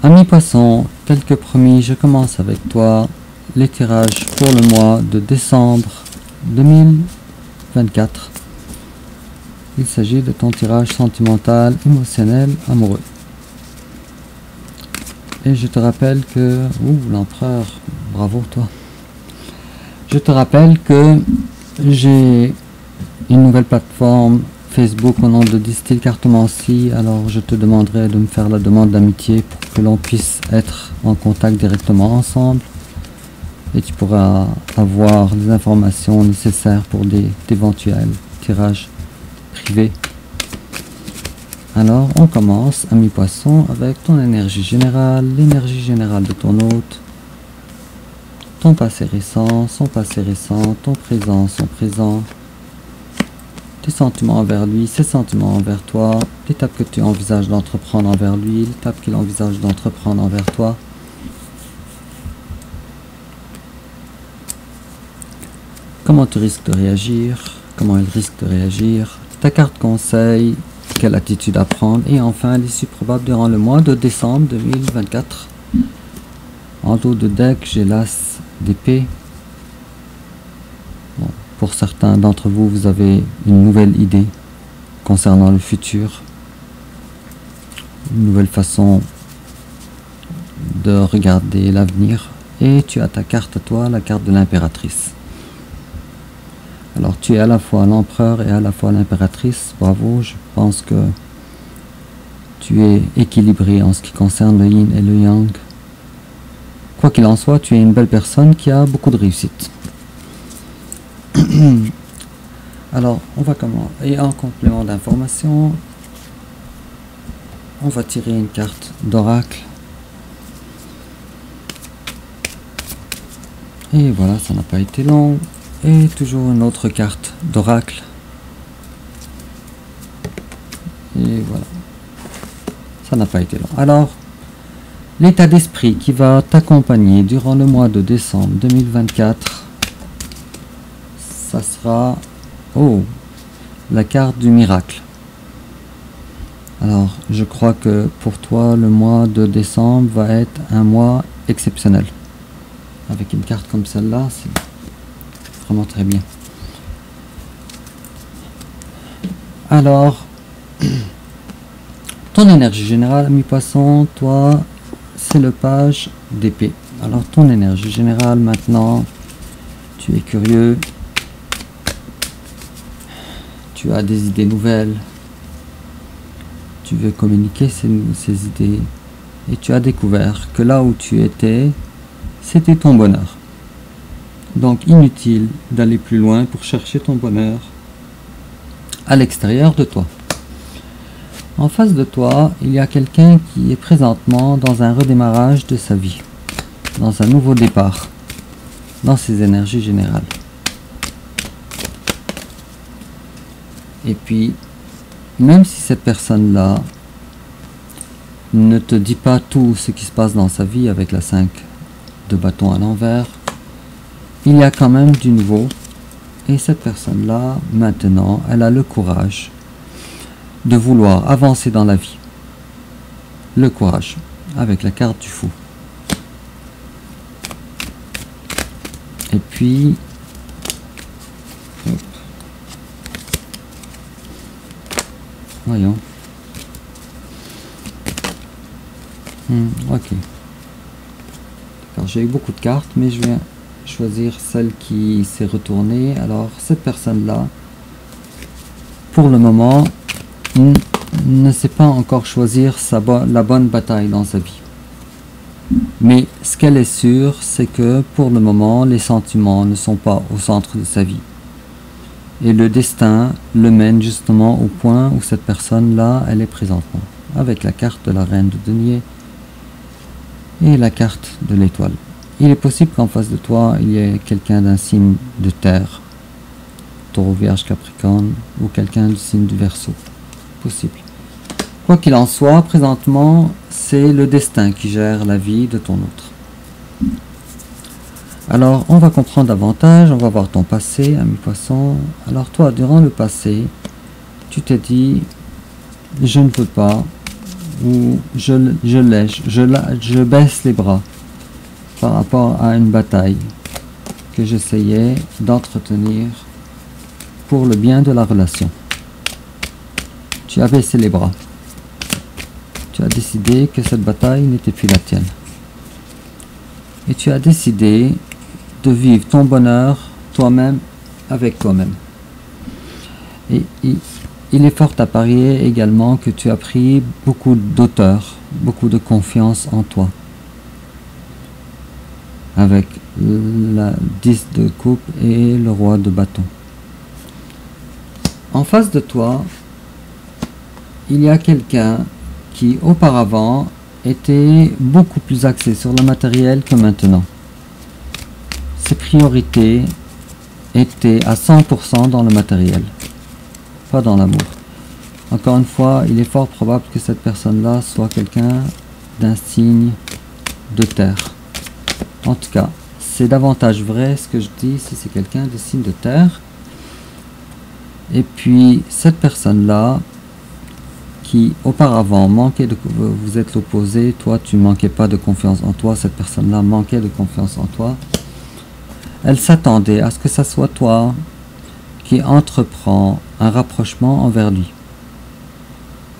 Ami poisson, tel que promis, je commence avec toi les tirages pour le mois de décembre 2024. Il s'agit de ton tirage sentimental, émotionnel, amoureux. Et je te rappelle que... Ouh, l'empereur, bravo toi. Je te rappelle que j'ai une nouvelle plateforme Facebook au nom de Distil Cartomancie. Alors je te demanderai de me faire la demande d'amitié pour que l'on puisse être en contact directement ensemble. Et tu pourras avoir les informations nécessaires pour d'éventuels tirages privés. Alors on commence, ami poisson, avec ton énergie générale, l'énergie générale de ton hôte, ton passé récent, son passé récent, ton présent, son présent, tes sentiments envers lui, ses sentiments envers toi, l'étape que tu envisages d'entreprendre envers lui, l'étape qu'il envisage d'entreprendre envers toi. Comment tu risques de réagir, comment il risque de réagir, ta carte conseil, quelle attitude à prendre, et enfin l'issue probable durant le mois de décembre 2024. En dos de deck, j'ai l'as d'épée. Bon, pour certains d'entre vous, vous avez une nouvelle idée concernant le futur, une nouvelle façon de regarder l'avenir, et tu as ta carte à toi, la carte de l'impératrice. Alors tu es à la fois l'empereur et à la fois l'impératrice, bravo, je pense que tu es équilibré en ce qui concerne le yin et le yang. Quoi qu'il en soit, tu es une belle personne qui a beaucoup de réussite. Alors, on va commencer. Et en complément d'information, on va tirer une carte d'oracle. Et voilà, ça n'a pas été long. Et toujours une autre carte d'oracle. Et voilà. Ça n'a pas été long. Alors, l'état d'esprit qui va t'accompagner durant le mois de décembre 2024, ça sera... Oh, la carte du miracle. Alors, je crois que pour toi, le mois de décembre va être un mois exceptionnel. Avec une carte comme celle-là, c'est vraiment très bien. Alors, ton énergie générale, ami poisson, toi, c'est le page d'épée. Alors, ton énergie générale maintenant, tu es curieux, tu as des idées nouvelles, tu veux communiquer ces idées, et tu as découvert que là où tu étais, c'était ton bonheur. Donc inutile d'aller plus loin pour chercher ton bonheur à l'extérieur de toi. En face de toi, il y a quelqu'un qui est présentement dans un redémarrage de sa vie, dans un nouveau départ, dans ses énergies générales. Et puis, même si cette personne-là ne te dit pas tout ce qui se passe dans sa vie avec la 5 de bâton à l'envers, il y a quand même du nouveau, et cette personne-là, maintenant, elle a le courage de vouloir avancer dans la vie. Le courage, avec la carte du fou. Et puis, hop. Voyons. Ok. D'accord, j'ai eu beaucoup de cartes, mais je vais choisir celle qui s'est retournée. Alors cette personne là pour le moment ne sait pas encore choisir la bonne bataille dans sa vie, mais ce qu'elle est sûre, c'est que pour le moment les sentiments ne sont pas au centre de sa vie, et le destin le mène justement au point où cette personne là elle est présentement, avec la carte de la reine de denier et la carte de l'étoile. Il est possible qu'en face de toi, il y ait quelqu'un d'un signe de terre, Taureau, Vierge, Capricorne, ou quelqu'un du signe du Verseau. Possible. Quoi qu'il en soit, présentement, c'est le destin qui gère la vie de ton autre. Alors, on va comprendre davantage, on va voir ton passé, ami poisson. Alors toi, durant le passé, tu t'es dit, je ne veux pas ou je baisse les bras par rapport à une bataille que j'essayais d'entretenir pour le bien de la relation. Tu as baissé les bras. Tu as décidé que cette bataille n'était plus la tienne. Et tu as décidé de vivre ton bonheur toi-même avec toi-même. Et il est fort à parier également que tu as pris beaucoup d'auteur, beaucoup de confiance en toi. Avec la 10 de coupe et le roi de bâton. En face de toi, il y a quelqu'un qui auparavant était beaucoup plus axé sur le matériel que maintenant. Ses priorités étaient à 100% dans le matériel, pas dans l'amour. Encore une fois, il est fort probable que cette personne-là soit quelqu'un d'un signe de terre. En tout cas, c'est davantage vrai ce que je dis si c'est quelqu'un de signe de terre. Et puis, cette personne-là, qui auparavant manquait de... Vous êtes l'opposé, toi tu manquais pas de confiance en toi, cette personne-là manquait de confiance en toi. Elle s'attendait à ce que ça soit toi qui entreprend un rapprochement envers lui,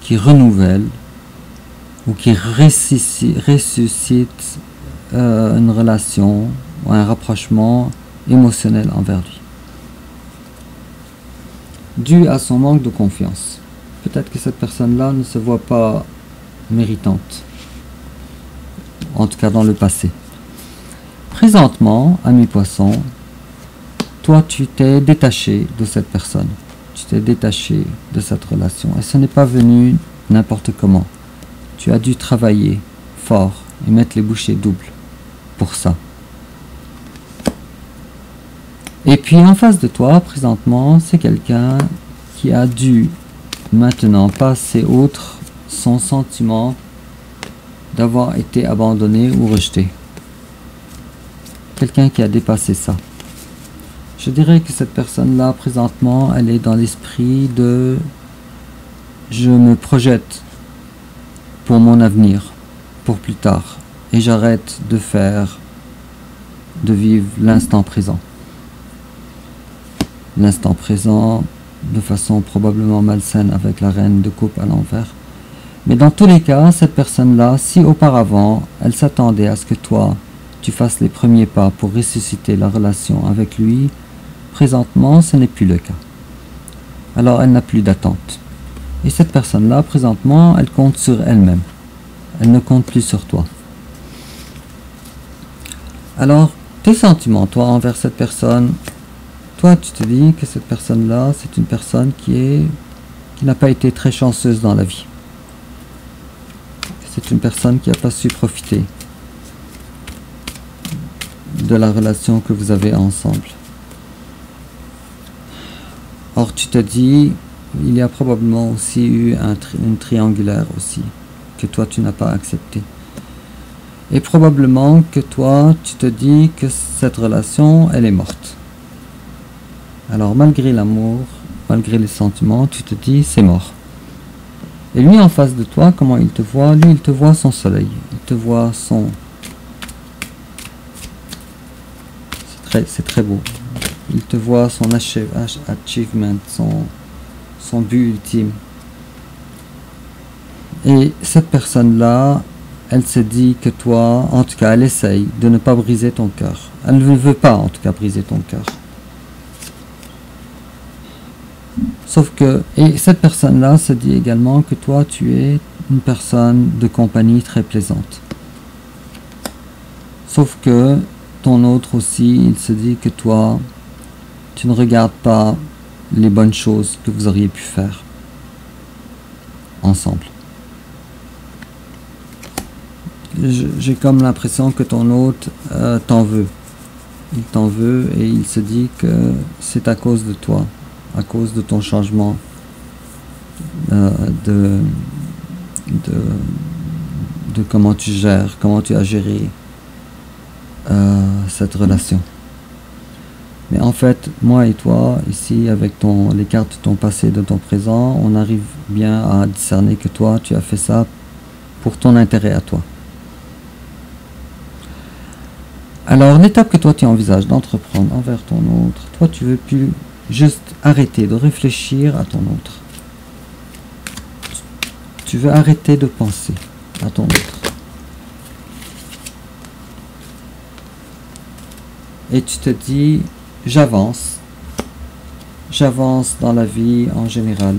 qui renouvelle ou qui ressuscite une relation ou un rapprochement émotionnel envers lui, dû à son manque de confiance. Peut-être que cette personne-là ne se voit pas méritante, en tout cas dans le passé. Présentement, ami poisson, toi tu t'es détaché de cette personne, tu t'es détaché de cette relation, et ce n'est pas venu n'importe comment. Tu as dû travailler fort et mettre les bouchées doubles pour ça. Et puis en face de toi, présentement, c'est quelqu'un qui a dû maintenant passer outre son sentiment d'avoir été abandonné ou rejeté. Quelqu'un qui a dépassé ça. Je dirais que cette personne-là, présentement, elle est dans l'esprit de « je me projette pour mon avenir, pour plus tard, et j'arrête de vivre l'instant présent. » L'instant présent de façon probablement malsaine avec la reine de coupe à l'envers. Mais dans tous les cas, cette personne-là, si auparavant, elle s'attendait à ce que toi, tu fasses les premiers pas pour ressusciter la relation avec lui, présentement, ce n'est plus le cas. Alors, elle n'a plus d'attente. Et cette personne-là, présentement, elle compte sur elle-même. Elle ne compte plus sur toi. Alors, tes sentiments, toi, envers cette personne, toi, tu te dis que cette personne-là, c'est une personne qui n'a pas été très chanceuse dans la vie. C'est une personne qui n'a pas su profiter de la relation que vous avez ensemble. Or, tu te dis, il y a probablement aussi eu une triangulaire aussi, que toi, tu n'as pas accepté. Et probablement que toi, tu te dis que cette relation, elle est morte. Alors malgré l'amour, malgré les sentiments, tu te dis c'est mort. Et lui en face de toi, comment il te voit? Lui il te voit son soleil, il te voit son... C'est très beau. Il te voit son achievement, son but ultime. Et cette personne-là, elle se dit que toi, en tout cas elle essaye de ne pas briser ton cœur. Elle ne veut pas en tout cas briser ton cœur. Sauf que, et cette personne-là se dit également que toi, tu es une personne de compagnie très plaisante. Sauf que, ton autre aussi, il se dit que toi, tu ne regardes pas les bonnes choses que vous auriez pu faire ensemble. J'ai comme l'impression que ton autre t'en veut. Il t'en veut et il se dit que c'est à cause de toi. À cause de ton changement de comment tu gères, comment tu as géré cette relation. Mais en fait, moi et toi, ici, avec les cartes de ton passé et de ton présent, on arrive bien à discerner que toi, tu as fait ça pour ton intérêt à toi. Alors, l'étape que toi tu envisages d'entreprendre envers ton autre, toi tu veux plus juste arrêter de réfléchir à ton autre. Tu veux arrêter de penser à ton autre. Et tu te dis, j'avance dans la vie en général,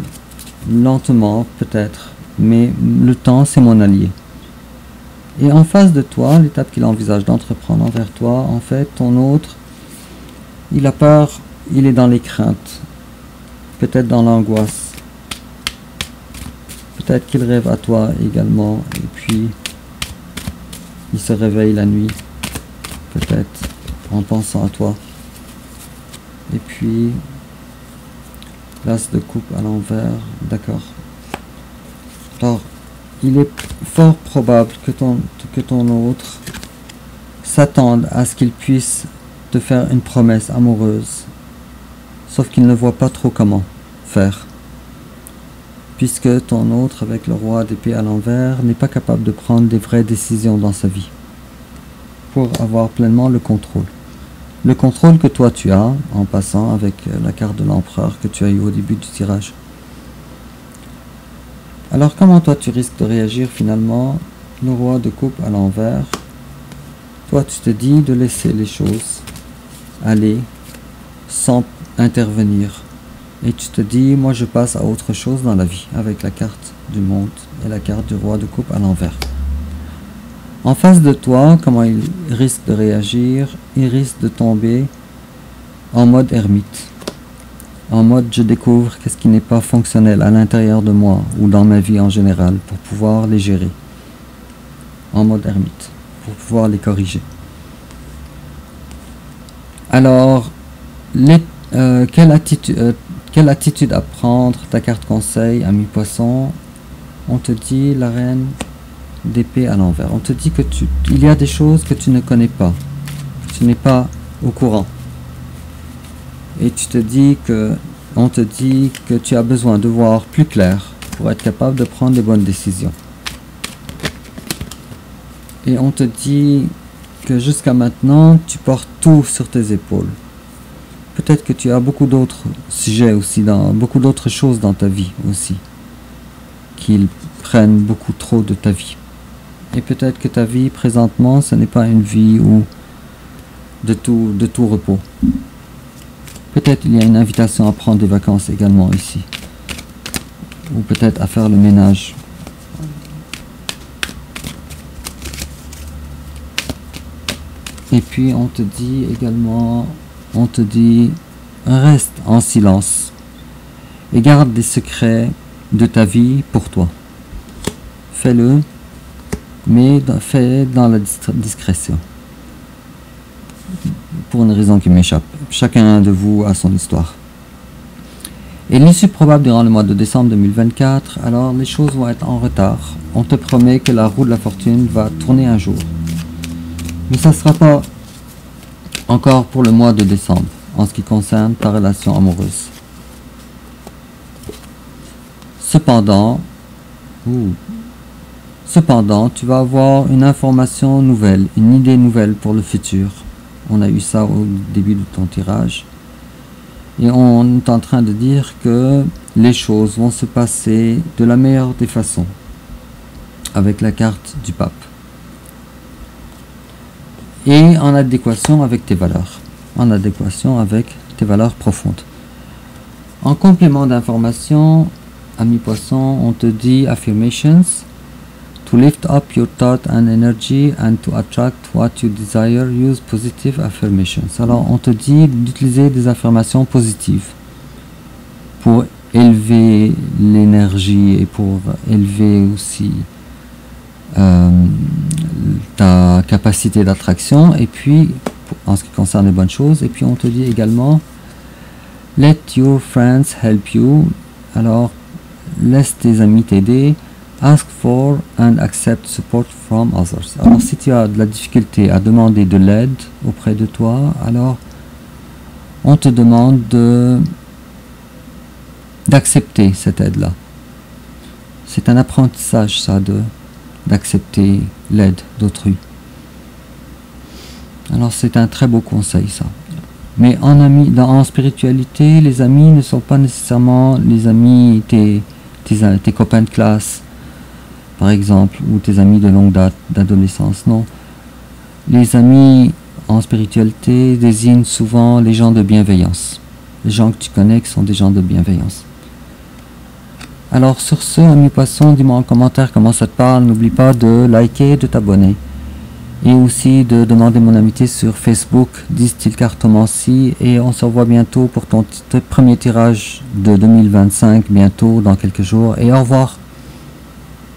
lentement peut-être, mais le temps c'est mon allié. Et en face de toi, l'étape qu'il envisage d'entreprendre envers toi, en fait, ton autre, il a peur, il est dans les craintes, peut-être dans l'angoisse, peut-être qu'il rêve à toi également, et puis il se réveille la nuit, peut-être en pensant à toi. Et puis, l'as de coupe à l'envers, d'accord. Alors, il est fort probable que ton autre s'attende à ce qu'il puisse te faire une promesse amoureuse, sauf qu'il ne voit pas trop comment faire, puisque ton autre, avec le roi d'épée à l'envers, n'est pas capable de prendre des vraies décisions dans sa vie, pour avoir pleinement le contrôle. Le contrôle que toi tu as, en passant avec la carte de l'empereur que tu as eu au début du tirage. Alors comment toi tu risques de réagir finalement? Le roi de coupe à l'envers. Toi tu te dis de laisser les choses aller sans intervenir. Et tu te dis, moi je passe à autre chose dans la vie, avec la carte du monde et la carte du roi de coupe à l'envers. En face de toi, comment il risque de réagir? Il risque de tomber en mode ermite. En mode je découvre qu'est-ce qui n'est pas fonctionnel à l'intérieur de moi ou dans ma vie en général pour pouvoir les gérer. En mode ermite, pour pouvoir les corriger. Alors, quelle attitude à prendre? Ta carte conseil, ami poisson, on te dit la reine d'épée à l'envers. On te dit que il y a des choses que tu ne connais pas, que tu n'es pas au courant. Et on te dit que tu as besoin de voir plus clair pour être capable de prendre les bonnes décisions. Et on te dit que jusqu'à maintenant, tu portes tout sur tes épaules. Peut-être que tu as beaucoup d'autres sujets aussi, beaucoup d'autres choses dans ta vie aussi, qui prennent beaucoup trop de ta vie. Et peut-être que ta vie présentement, ce n'est pas une vie de tout repos. Peut-être il y a une invitation à prendre des vacances également ici. Ou peut-être à faire le ménage. Et puis on te dit également, reste en silence et garde des secrets de ta vie pour toi. Fais-le, mais fais dans la discrétion. Pour une raison qui m'échappe. Chacun de vous a son histoire. Et l'issue probable durant le mois de décembre 2024, alors les choses vont être en retard. On te promet que la roue de la fortune va tourner un jour. Mais ça ne sera pas encore pour le mois de décembre, en ce qui concerne ta relation amoureuse. Cependant, tu vas avoir une information nouvelle, une idée nouvelle pour le futur. On a eu ça au début de ton tirage. Et on est en train de dire que les choses vont se passer de la meilleure des façons. Avec la carte du pape. Et en adéquation avec tes valeurs. En adéquation avec tes valeurs profondes. En complément d'information, ami poisson, on te dit affirmations. To lift up your thought and energy and to attract what you desire, use positive affirmations. Alors, on te dit d'utiliser des affirmations positives pour élever l'énergie et pour élever aussi ta capacité d'attraction. Et puis, en ce qui concerne les bonnes choses, et puis on te dit également let your friends help you. Alors, laisse tes amis t'aider. Ask for and accept support from others. Alors si tu as de la difficulté à demander de l'aide auprès de toi, alors on te demande d'accepter cette aide-là. C'est un apprentissage ça, de d'accepter l'aide d'autrui. Alors c'est un très beau conseil ça. Mais en spiritualité, les amis ne sont pas nécessairement les amis, tes copains de classe, par exemple, ou tes amis de longue date, d'adolescence. Non. Les amis en spiritualité désignent souvent les gens de bienveillance. Les gens que tu connais qui sont des gens de bienveillance. Alors sur ce, ami poisson, dis-moi en commentaire comment ça te parle. N'oublie pas de liker et de t'abonner. Et aussi de demander mon amitié sur Facebook, Distil Cartomancie. Et on se revoit bientôt pour ton premier tirage de 2025, bientôt, dans quelques jours. Et au revoir.